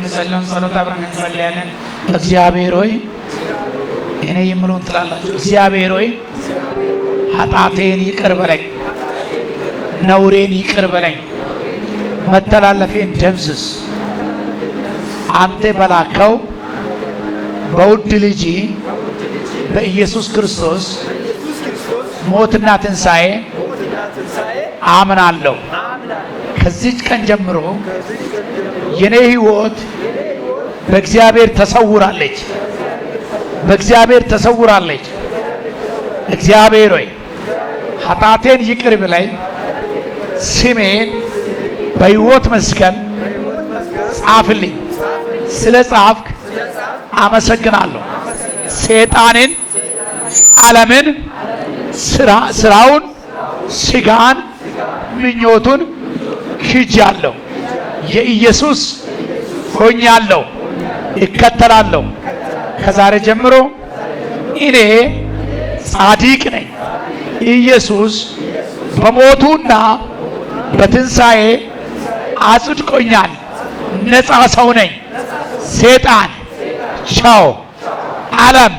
የምንጸልየውን ጸሎት አብረን እንጸልያለን። እግዚአብሔር ሆይ እኔ የምለውን ትላላችሁ። እግዚአብሔር ሆይ ኃጢአቴን ይቅር በለኝ፣ ነውሬን ይቅር በለኝ፣ መተላለፌን ደምስስ። አንተ በላከው በውድ ልጅ በኢየሱስ ክርስቶስ ሞትና ትንሣኤ አምናለሁ። ከዚች ቀን ጀምሮ የኔ ሕይወት በእግዚአብሔር ተሰውራለች፣ በእግዚአብሔር ተሰውራለች። እግዚአብሔር ሆይ ኃጢአቴን ይቅር ብለኝ፣ ስሜን በሕይወት መዝገብ ጻፍልኝ። ስለ ጻፍክ አመሰግናለሁ። ሰይጣንን፣ ዓለምን፣ ስራውን፣ ስጋን፣ ምኞቱን ክጃለሁ። የኢየሱስ ሆኛለሁ፣ እከተላለሁ። ከዛሬ ጀምሮ እኔ ጻድቅ ነኝ። ኢየሱስ በሞቱና በትንሣኤ አጽድቆኛል። ነፃ ሰው ነኝ። ሰይጣን ቻው፣ ዓለም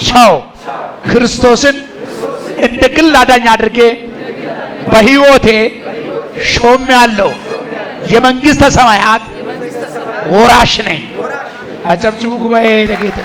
ቻው። ክርስቶስን እንደ ግል አዳኝ አድርጌ በሕይወቴ ሾሜያለሁ። የመንግሥተ ሰማያት ወራሽ ነኝ። አጨብጭቡ ጉባኤ ለጌታ።